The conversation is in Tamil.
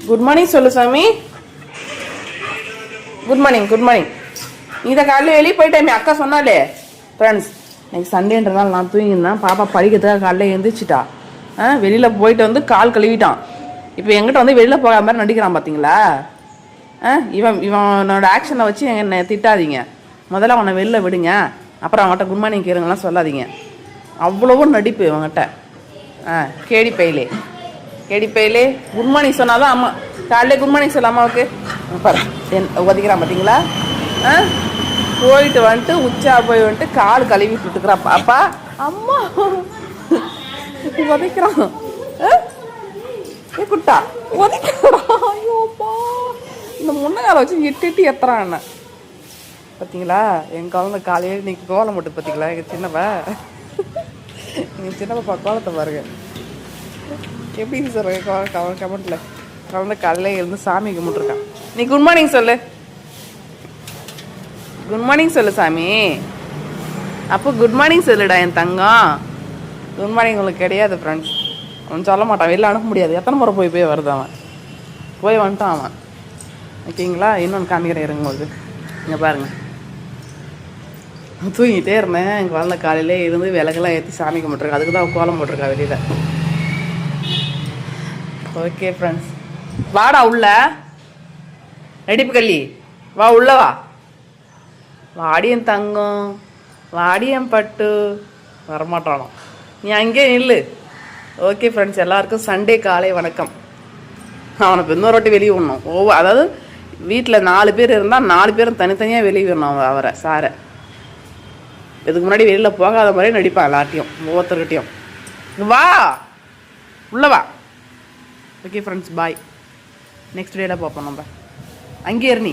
குட் மார்னிங் சொல்லு சாமி. Good morning good morning. இதை காலையில் வெளியே போயிட்டேன் அக்கா சொன்னாலே. ஃப்ரெண்ட்ஸ், இன்னைக்கு சண்டேன்றதால நான் தூங்கியிருந்தேன். பாப்பா படிக்கிறதுக்காக காலையில் எழுந்திரிச்சிட்டா. வெளியில் போயிட்டு வந்து கால் கழுவிட்டான். இப்போ எங்கிட்ட வந்து வெளியில் போகாத மாதிரி நடிக்கிறான் பார்த்தீங்களா? இவனோட ஆக்ஷனை வச்சு என்னை திட்டாதீங்க. முதல்ல அவனை வெளில விடுங்க, அப்புறம் அவன்கிட்ட குட் மார்னிங் கேளுங்கலாம் சொல்லாதீங்க. அவ்வளவும் நடிப்பு இவங்ககிட்ட. கேடி பையிலே குட் மார்னிங் சொன்னாதான் அம்மா. காலையிலே குட் மார்னிங் சொல்ல அம்மாவுக்கு பாரு உதைக்கிறான் பார்த்தீங்களா? போயிட்டு வந்துட்டு உச்சா போய் வந்துட்டு கால் கழுவி விட்டுக்கிறான். பாப்பா அம்மா உதைக்கிறான். குட்டா உதைக்கிறான். ஐயோப்பா, இந்த முன்னகால வச்சு எட்டு எத்துறான் என்ன பார்த்தீங்களா? என் குழந்தை காலையில் இன்னைக்கு கோலம் போட்டு பார்த்தீங்களா? எங்கள் சின்னப்பா கோலத்தை பாருங்க எப்படி சொல்கிறேன் கமெண்ட்ல. குழந்தை காலையில் இருந்து சாமி கும்பிட்டுருக்கான். நீ குட் மார்னிங் சொல்லு. குட் மார்னிங் சொல்லு சாமி. அப்போ குட் மார்னிங் சொல்லுடா என் தங்கம். குட் மார்னிங் உங்களுக்கு கிடையாது ஃப்ரெண்ட்ஸ். அவன் சொல்ல மாட்டான், வெளில அனுப்ப முடியாது. எத்தனை முறை போய் வருது அவன். போய் வந்துட்டான் அவன். ஓகேங்களா? இன்னொன்று காமிக்கிறேன் இறங்கும்போது. இங்கே பாருங்கள், தூங்கிட்டே இருந்தேன். எங்கள் குழந்தை காலையிலே இருந்து விளக்கெல்லாம் ஏற்றி சாமி கும்பிட்ருக்கா. அதுக்கு தான் கோலம் போட்டிருக்கா வெளியில். ஓகே ஃப்ரெண்ட்ஸ், வாடா உள்ள. நடிப்பு கள்ளி வா, உள்ள வா. வாடியன் தங்கம், வாடியன் பட்டு. வரமாட்டானோ, நீ அங்கேயே நில்லு. ஓகே ஃப்ரெண்ட்ஸ், எல்லாருக்கும் சண்டே காலை வணக்கம். அவனை இன்னொரு வாட்டி வெளியே விடணும். அதாவது வீட்டில் 4 பேர் இருந்தால் 4 பேரும் தனித்தனியாக வெளியே விடணும் அவரை சாரை. இதுக்கு முன்னாடி வெளியில் போகாத மாதிரியே நடிப்பான் எல்லார்ட்டையும், ஒவ்வொருத்தர்கிட்டையும். வா உள்ள வா. ஓகே ஃப்ரெண்ட்ஸ், பாய். நெக்ஸ்ட் டேல பார்ப்போம் நம்ம. அங்கேயே நீ